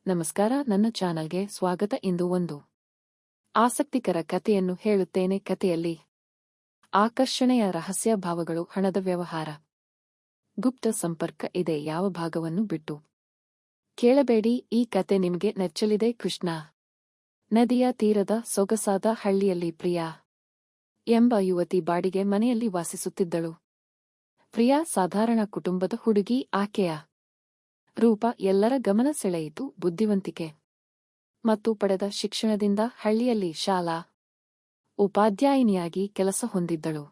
ನಮಸ್ಕಾರ, ನನ್ನ ಚಾನಲ್ಗೆ ಸ್ವಾಗತ. ಇಂದು ಒಂದು ಆಸಕ್ತಿಕರ ಕಥೆಯನ್ನು ಹೇಳುತ್ತೇನೆ. ಕಥೆಯಲ್ಲಿ ಆಕರ್ಷಣೆಯ ರಹಸ್ಯ ಭಾವಗಳು, ಹಣದ ವ್ಯವಹಾರ, ಗುಪ್ತ ಸಂಪರ್ಕ ಇದೆ. ಯಾವ ಭಾಗವನ್ನು ಬಿಟ್ಟು ಕೇಳಬೇಡಿ, ಈ ಕತೆ ನಿಮಗೆ ನೆಚ್ಚಲಿದೆ. ಕೃಷ್ಣ ನದಿಯ ತೀರದ ಸೊಗಸಾದ ಹಳ್ಳಿಯಲ್ಲಿ ಪ್ರಿಯಾ ಎಂಬ ಯುವತಿ ಬಾಡಿಗೆ ಮನೆಯಲ್ಲಿ ವಾಸಿಸುತ್ತಿದ್ದಳು. ಪ್ರಿಯಾ ಸಾಧಾರಣ ಕುಟುಂಬದ ಹುಡುಗಿ. ಆಕೆಯ ರೂಪ ಎಲ್ಲರ ಗಮನ ಸೆಳೆಯಿತು. ಬುದ್ಧಿವಂತಿಕೆ ಮತ್ತು ಪಡೆದ ಶಿಕ್ಷಣದಿಂದ ಹಳ್ಳಿಯಲ್ಲಿ ಶಾಲಾ ಉಪಾಧ್ಯಾಯಿನಿಯಾಗಿ ಕೆಲಸ ಹೊಂದಿದ್ದಳು.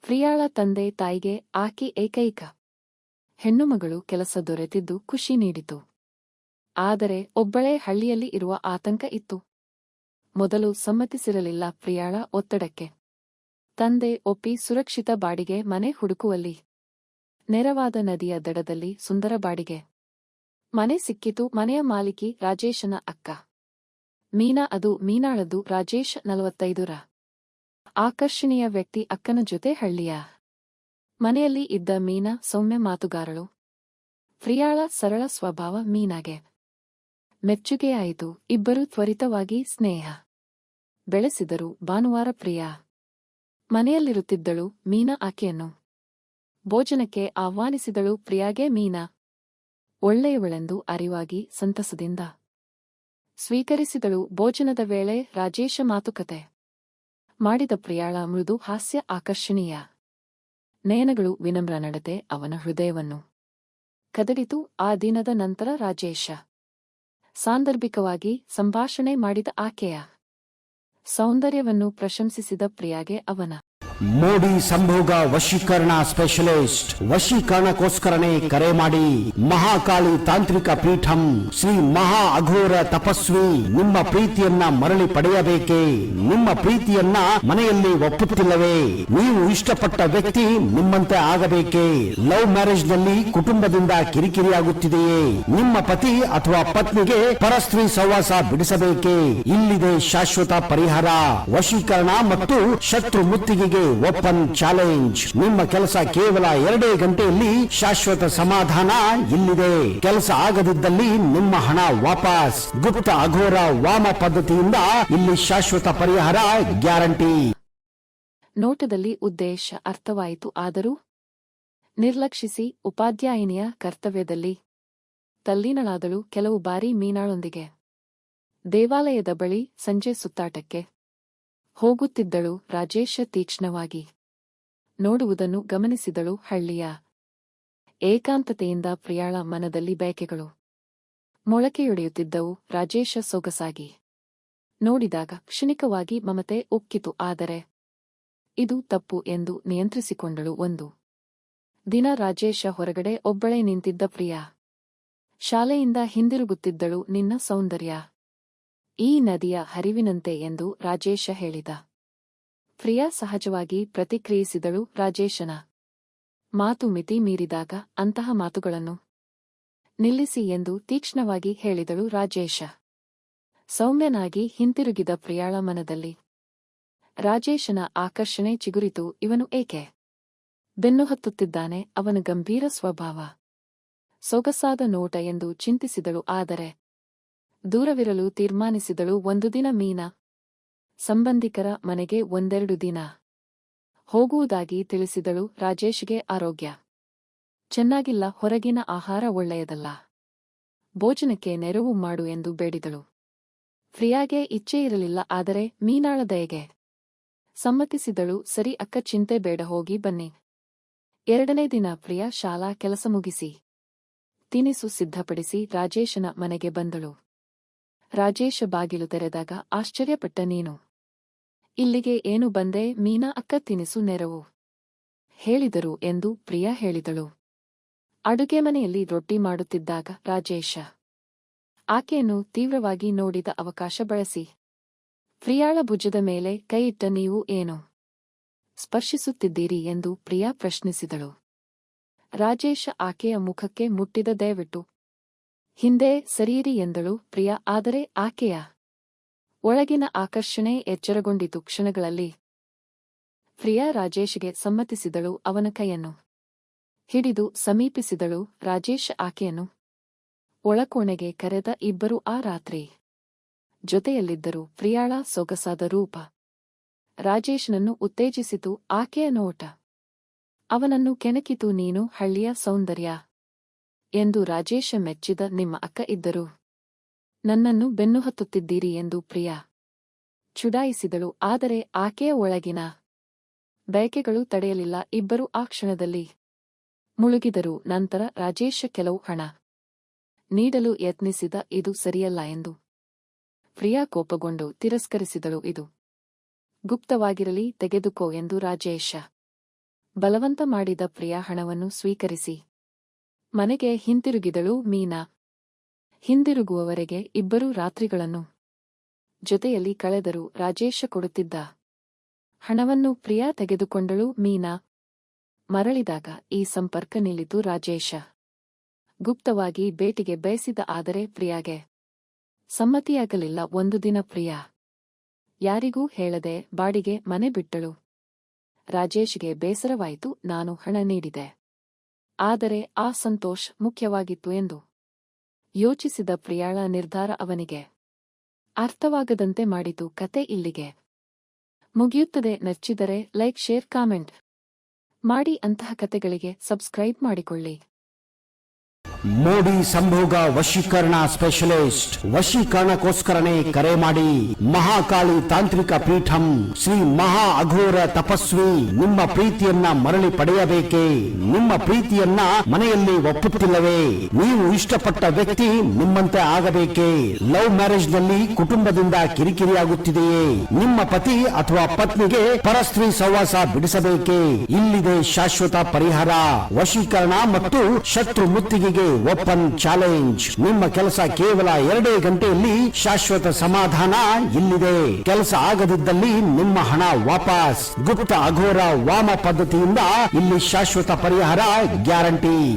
ಪ್ರಿಯಾಳ ತಂದೆ ತಾಯಿಗೆ ಆಕೆ ಏಕೈಕ ಹೆಣ್ಣುಮಗಳು. ಕೆಲಸ ದೊರೆತಿದ್ದು ಖುಷಿ ನೀಡಿತು. ಆದರೆ ಒಬ್ಬಳೇ ಹಳ್ಳಿಯಲ್ಲಿ ಇರುವ ಆತಂಕ ಇತ್ತು. ಮೊದಲು ಸಮ್ಮತಿಸಿರಲಿಲ್ಲ ಪ್ರಿಯಾಳ ಒತ್ತಡಕ್ಕೆ. ತಂದೆ ಒಪ್ಪಿ ಸುರಕ್ಷಿತ ಬಾಡಿಗೆ ಮನೆ ಹುಡುಕುವಲ್ಲಿ ನೆರವಾದ. ನದಿಯ ದಡದಲ್ಲಿ ಸುಂದರ ಬಾಡಿಗೆ ಮನೆ ಸಿಕ್ಕಿತು. ಮನೆಯ ಮಾಲಿಕಿ ರಾಜೇಶನ ಅಕ್ಕ ಮೀನಾ. ಅದು ಮೀನಾಳದು. ರಾಜೇಶ್ 45ರ ಆಕರ್ಷಣೀಯ ವ್ಯಕ್ತಿ. ಅಕ್ಕನ ಜೊತೆ ಹಳ್ಳಿಯ ಮನೆಯಲ್ಲಿ ಇದ್ದ ಮೀನಾ ಸೌಮ್ಯ ಮಾತುಗಾರಳು. ಪ್ರಿಯಾಳ ಸರಳ ಸ್ವಭಾವ ಮೀನಾಗೆ ಮೆಚ್ಚುಗೆಯಾಯಿತು. ಇಬ್ಬರು ತ್ವರಿತವಾಗಿ ಸ್ನೇಹ ಬೆಳೆಸಿದರು. ಭಾನುವಾರ ಪ್ರಿಯಾ ಮನೆಯಲ್ಲಿರುತ್ತಿದ್ದಳು. ಮೀನಾ ಆಕೆಯನ್ನು ಭೋಜನಕ್ಕೆ ಆಹ್ವಾನಿಸಿದಳು. ಪ್ರಿಯಾಗೆ ಮೀನಾ ಒಳ್ಳೆಯವಳೆಂದು ಅರಿವಾಗಿ ಸಂತಸದಿಂದ ಸ್ವೀಕರಿಸಿದಳು. ಭೋಜನದ ವೇಳೆ ರಾಜೇಶ ಮಾತುಕತೆ ಮಾಡಿದ. ಪ್ರಿಯಾಳ ಮೃದು ಹಾಸ್ಯ, ಆಕರ್ಷಣೀಯ ನಯನಗಳು, ವಿನಮ್ರ ನಡತೆ ಅವನ ಹೃದಯವನ್ನು ಕದಡಿತು. ಆ ದಿನದ ನಂತರ ರಾಜೇಶ ಸಾಂದರ್ಭಿಕವಾಗಿ ಸಂಭಾಷಣೆ ಮಾಡಿದ. ಆಕೆಯ ಸೌಂದರ್ಯವನ್ನು ಪ್ರಶಂಸಿಸಿದ. ಪ್ರಿಯಾಗೆ ಅವನ ಮೋಡಿ ಸಂಭೋಗ ವಶೀಕರಣ ಸ್ಪೆಷಲಿಸ್ಟ್. ವಶೀಕರಣಕ್ಕೋಸ್ಕರನೇ ಕರೆ ಮಾಡಿ. ಮಹಾಕಾಳಿ ತಾಂತ್ರಿಕ ಪೀಠಂ ಶ್ರೀ ಮಹಾ ಅಘೋರ ತಪಸ್ವಿ. ನಿಮ್ಮ ಪ್ರೀತಿಯನ್ನ ಮರಳಿ ಪಡೆಯಬೇಕೇ? ನಿಮ್ಮ ಪ್ರೀತಿಯನ್ನ ಮನೆಯಲ್ಲಿ ಒಪ್ಪುತ್ತಿಲ್ಲವೇ? ನೀವು ಇಷ್ಟಪಟ್ಟ ವ್ಯಕ್ತಿ ನಿಮ್ಮಂತೆ ಆಗಬೇಕೇ? ಲವ್ ಮ್ಯಾರೇಜ್ ನಲ್ಲಿ ಕುಟುಂಬದಿಂದ ಕಿರಿಕಿರಿಯಾಗುತ್ತಿದೆಯೇ? ನಿಮ್ಮ ಪತಿ ಅಥವಾ ಪತ್ನಿಗೆ ಪರಸ್ತ್ರೀ ಸಹವಾಸ ಬಿಡಿಸಬೇಕೇ? ಇಲ್ಲಿದೆ ಶಾಶ್ವತ ಪರಿಹಾರ. ವಶೀಕರಣ ಮತ್ತು ಶತ್ರು ಮುತ್ತಿಗೆಗೆ ಓಪನ್ ಚಾಲೆಂಜ್. ನಿಮ್ಮ ಕೆಲಸ ಕೇವಲ 2 ಗಂಟೆಯಲ್ಲಿ ಶಾಶ್ವತ ಸಮಾಧಾನ ಇಲ್ಲಿದೆ. ಕೆಲಸ ಆಗದಿದ್ದಲ್ಲಿ ನಿಮ್ಮ ಹಣ ವಾಪಸ್. ಗುಪ್ತ ಅಘೋರ ವಾಮ ಪದ್ಧತಿಯಿಂದ ಇಲ್ಲಿ ಶಾಶ್ವತ ಪರಿಹಾರ ಗ್ಯಾರಂಟಿ. ನೋಟದಲ್ಲಿ ಉದ್ದೇಶ ಅರ್ಥವಾಯಿತು. ಆದರೂ ನಿರ್ಲಕ್ಷಿಸಿ ಉಪಾಧ್ಯಾಯಿನಿಯ ಕರ್ತವ್ಯದಲ್ಲಿ ತಲ್ಲೀನಳಾದಳು. ಕೆಲವು ಬಾರಿ ಮೀನಾಳೊಂದಿಗೆ ದೇವಾಲಯದ ಬಳಿ ಸಂಜೆ ಸುತ್ತಾಟಕ್ಕೆ ಹೋಗುತ್ತಿದ್ದಳು. ರಾಜೇಶ ತೀಕ್ಷ್ಣವಾಗಿ ನೋಡುವುದನ್ನು ಗಮನಿಸಿದಳು. ಹಳ್ಳಿಯ ಏಕಾಂತತೆಯಿಂದ ಪ್ರಿಯಾಳ ಮನದಲ್ಲಿ ಬಯಕೆಗಳು ಮೊಳಕೆಯೊಡೆಯುತ್ತಿದ್ದವು. ರಾಜೇಶ ಸೊಗಸಾಗಿ ನೋಡಿದಾಗ ಕ್ಷಣಿಕವಾಗಿ ಮಮತೆ ಉಕ್ಕಿತು. ಆದರೆ ಇದು ತಪ್ಪು ಎಂದು ನಿಯಂತ್ರಿಸಿಕೊಂಡಳು. ಒಂದು ದಿನ ರಾಜೇಶ ಹೊರಗಡೆ ಒಬ್ಬಳೇ ನಿಂತಿದ್ದ. ಪ್ರಿಯಾ ಶಾಲೆಯಿಂದ ಹಿಂದಿರುಗುತ್ತಿದ್ದಳು. ನಿನ್ನ ಸೌಂದರ್ಯ ಈ ನದಿಯ ಹರಿವಿನಂತೆ ಎಂದು ರಾಜೇಶ ಹೇಳಿದ. ಪ್ರಿಯಾ ಸಹಜವಾಗಿ ಪ್ರತಿಕ್ರಿಯಿಸಿದಳು. ರಾಜೇಶನ ಮಾತು ಮಿತಿ ಮೀರಿದಾಗ ಅಂತಹ ಮಾತುಗಳನ್ನು ನಿಲ್ಲಿಸಿ ಎಂದು ತೀಕ್ಷ್ಣವಾಗಿ ಹೇಳಿದಳು. ರಾಜೇಶ ಸೌಮ್ಯನಾಗಿ ಹಿಂತಿರುಗಿದ. ಪ್ರಿಯಾಳ ಮನದಲ್ಲಿ ರಾಜೇಶನ ಆಕರ್ಷಣೆ ಚಿಗುರಿತು. ಇವನು ಏಕೆ ಬೆನ್ನು ಹತ್ತುತ್ತಿದ್ದಾನೆ? ಅವನ ಗಂಭೀರ ಸ್ವಭಾವ, ಸೊಗಸಾದ ನೋಟ ಎಂದು ಚಿಂತಿಸಿದಳು. ಆದರೆ ದೂರವಿರಲು ತೀರ್ಮಾನಿಸಿದಳು. ಒಂದು ದಿನ ಮೀನಾ ಸಂಬಂಧಿಕರ ಮನೆಗೆ 1-2 ದಿನ ಹೋಗುವುದಾಗಿ ತಿಳಿಸಿದಳು. ರಾಜೇಶ್ಗೆ ಆರೋಗ್ಯ ಚೆನ್ನಾಗಿಲ್ಲ, ಹೊರಗಿನ ಆಹಾರ ಒಳ್ಳೆಯದಲ್ಲ, ಭೋಜನಕ್ಕೆ ನೆರವು ಮಾಡು ಎಂದು ಬೇಡಿದಳು. ಪ್ರಿಯಾಗೆ ಇಚ್ಛೆ ಇರಲಿಲ್ಲ. ಆದರೆ ಮೀನಾಳ ದಯೆಗೆ ಸಮ್ಮತಿಸಿದಳು. ಸರಿ ಅಕ್ಕ, ಚಿಂತೆ ಬೇಡ, ಹೋಗಿ ಬನ್ನಿ. 2ನೇ ದಿನ ಪ್ರಿಯಾ ಶಾಲಾ ಕೆಲಸ ಮುಗಿಸಿ ತಿನಿಸು ಸಿದ್ಧಪಡಿಸಿ ರಾಜೇಶನ ಮನೆಗೆ ಬಂದಳು. ರಾಜೇಶ ಬಾಗಿಲು ತೆರೆದಾಗ ಆಶ್ಚರ್ಯಪಟ್ಟ. ನೀನು ಇಲ್ಲಿಗೆ ಏನು ಬಂದೆ? ಮೀನಾ ಅಕ್ಕ ತಿನಿಸು ನೆರವು ಹೇಳಿದರು ಎಂದು ಪ್ರಿಯಾ ಹೇಳಿದಳು. ಅಡುಗೆ ಮನೆಯಲ್ಲಿ ರೊಟ್ಟಿ ಮಾಡುತ್ತಿದ್ದಾಗ ರಾಜೇಶ ಆಕೆಯನ್ನು ತೀವ್ರವಾಗಿ ನೋಡಿದ. ಅವಕಾಶ ಬಳಸಿ ಪ್ರಿಯಾಳ ಭುಜದ ಮೇಲೆ ಕೈಯಿಟ್ಟ. ನೀವು ಏನು ಸ್ಪರ್ಶಿಸುತ್ತಿದ್ದೀರಿ ಎಂದು ಪ್ರಿಯಾ ಪ್ರಶ್ನಿಸಿದಳು. ರಾಜೇಶ ಆಕೆಯ ಮುಖಕ್ಕೆ ಮುಟ್ಟಿದ. ದಯವಿಟ್ಟು ಹಿಂದೆ ಸರಿಯಿರಿ ಎಂದಳು ಪ್ರಿಯಾ. ಆದರೆ ಆಕೆಯ ಒಳಗಿನ ಆಕರ್ಷಣೆ ಎಚ್ಚರಗೊಂಡಿತು. ಕ್ಷಣಗಳಲ್ಲಿ ಪ್ರಿಯಾ ರಾಜೇಶ್ಗೆ ಸಮ್ಮತಿಸಿದಳು. ಅವನ ಕೈಯನ್ನು ಹಿಡಿದು ಸಮೀಪಿಸಿದಳು. ರಾಜೇಶ್ ಆಕೆಯನ್ನು ಒಳಕೋಣೆಗೆ ಕರೆದ ಇಬ್ಬರು ಆ ರಾತ್ರಿ ಜೊತೆಯಲ್ಲಿದ್ದರು. ಪ್ರಿಯಾಳ ಸೊಗಸಾದ ರೂಪ ರಾಜೇಶನನ್ನು ಉತ್ತೇಜಿಸಿತು. ಆಕೆಯ ನೋಟ ಅವನನ್ನು ಕೆಣಕಿತು. ನೀನು ಹಳ್ಳಿಯ ಸೌಂದರ್ಯ ಎಂದು ರಾಜೇಶ ಮೆಚ್ಚಿದ. ನಿಮ್ಮ ಅಕ್ಕ ಇದ್ದರು ನನ್ನನ್ನು ಬೆನ್ನು ಹತ್ತುತ್ತಿದ್ದೀರಿ ಎಂದು ಪ್ರಿಯಾ ಚುಡಾಯಿಸಿದಳು. ಆದರೆ ಆಕೆಯ ಒಳಗಿನ ಬಯಕೆಗಳು ತಡೆಯಲಿಲ್ಲ. ಇಬ್ಬರು ಆ ಕ್ಷಣದಲ್ಲಿ ಮುಳುಗಿದರು. ನಂತರ ರಾಜೇಶ ಕೆಲವು ಹಣ ನೀಡಲು ಯತ್ನಿಸಿದ. ಇದು ಸರಿಯಲ್ಲ ಎಂದು ಪ್ರಿಯಾ ಕೋಪಗೊಂಡು ತಿರಸ್ಕರಿಸಿದಳು. ಇದು ಗುಪ್ತವಾಗಿರಲಿ, ತೆಗೆದುಕೋ ಎಂದು ರಾಜೇಶ ಬಲವಂತ ಮಾಡಿದ. ಪ್ರಿಯಾ ಹಣವನ್ನು ಸ್ವೀಕರಿಸಿ ಮನೆಗೆ ಹಿಂತಿರುಗಿದಳು. ಮೀನಾ ಹಿಂದಿರುಗುವವರೆಗೆ ಇಬ್ಬರೂ ರಾತ್ರಿಗಳನ್ನು ಜೊತೆಯಲ್ಲಿ ಕಳೆದರು. ರಾಜೇಶ ಕೊಡುತ್ತಿದ್ದ ಹಣವನ್ನು ಪ್ರಿಯಾ ತೆಗೆದುಕೊಂಡಳು. ಮೀನಾ ಮರಳಿದಾಗ ಈ ಸಂಪರ್ಕ ನಿಲ್ಲಿತು. ರಾಜೇಶ ಗುಪ್ತವಾಗಿ ಭೇಟಿಗೆ ಬಯಸಿದ. ಆದರೆ ಪ್ರಿಯಾಗೆ ಸಮ್ಮತಿಯಾಗಲಿಲ್ಲ. ಒಂದು ದಿನ ಪ್ರಿಯಾ ಯಾರಿಗೂ ಹೇಳದೆ ಬಾಡಿಗೆ ಮನೆ ಬಿಟ್ಟಳು. ರಾಜೇಶ್ಗೆ ಬೇಸರವಾಯಿತು. ನಾನು ಹಣ ನೀಡಿದೆ, ಆದರೆ ಆ ಸಂತೋಷ್ ಮುಖ್ಯವಾಗಿತ್ತು ಎಂದು ಯೋಚಿಸಿದ. ಪ್ರಿಯಾಳ ನಿರ್ಧಾರ ಅವನಿಗೆ ಅರ್ಥವಾಗದಂತೆ ಮಾಡಿತು. ಕತೆ ಇಲ್ಲಿಗೆ ಮುಗಿಯುತ್ತದೆ. ನಚ್ಚಿದರೆ ಲೈಕ್, ಶೇರ್, ಕಾಮೆಂಟ್ ಮಾಡಿ. ಅಂತಹ ಕತೆಗಳಿಗೆ ಸಬ್ಸ್ಕ್ರೈಬ್ ಮಾಡಿಕೊಳ್ಳಿ. ಮೋಡಿ ಸಂಭೋಗ ವಶೀಕರಣ ಸ್ಪೆಷಲಿಸ್ಟ್. ವಶೀಕರಣಕ್ಕೋಸ್ಕರನೇ ಕರೆ ಮಾಡಿ. ಮಹಾಕಾಳಿ ತಾಂತ್ರಿಕ ಪೀಠಂ ಶ್ರೀ ಮಹಾ ಅಘೋರ ತಪಸ್ವಿ ನಿಮ್ಮ ಪ್ರೀತಿಯನ್ನ ಮರಳಿ ಪಡೆಯಬೇಕೇ? ನಿಮ್ಮ ಪ್ರೀತಿಯನ್ನ ಮನೆಯಲ್ಲಿ ಒಪ್ಪುತ್ತಿಲ್ಲವೇ? ನೀವು ಇಷ್ಟಪಟ್ಟ ವ್ಯಕ್ತಿ ನಿಮ್ಮಂತೆ ಆಗಬೇಕೇ? ಲವ್ ಮ್ಯಾರೇಜ್ ನಲ್ಲಿ ಕುಟುಂಬದಿಂದ ಕಿರಿಕಿರಿಯಾಗುತ್ತಿದೆಯೇ? ನಿಮ್ಮ ಪತಿ ಅಥವಾ ಪತ್ನಿಗೆ ಪರಸ್ತ್ರೀ ಸಹವಾಸ ಬಿಡಿಸಬೇಕೇ? ಇಲ್ಲಿದೆ ಶಾಶ್ವತ ಪರಿಹಾರ. ವಶೀಕರಣ ಮತ್ತು ಶತ್ರು ಮುತ್ತಿಗೆಗೆ ಓಪನ್ ಚಾಲೆಂಜ್. ನಿಮ್ಮ ಕೆಲಸ ಕೇವಲ 2 ಗಂಟೆಯಲ್ಲಿ ಶಾಶ್ವತ ಸಮಾಧಾನ ಇಲ್ಲಿದೆ. ಕೆಲಸ ಆಗದಿದ್ದಲ್ಲಿ ನಿಮ್ಮ ಹಣ ವಾಪಸ್. ಗುಪ್ತ ಅಘೋರ ವಾಮ ಪದ್ಧತಿಯಿಂದ ಇಲ್ಲಿ ಶಾಶ್ವತ ಪರಿಹಾರ ಗ್ಯಾರಂಟಿ.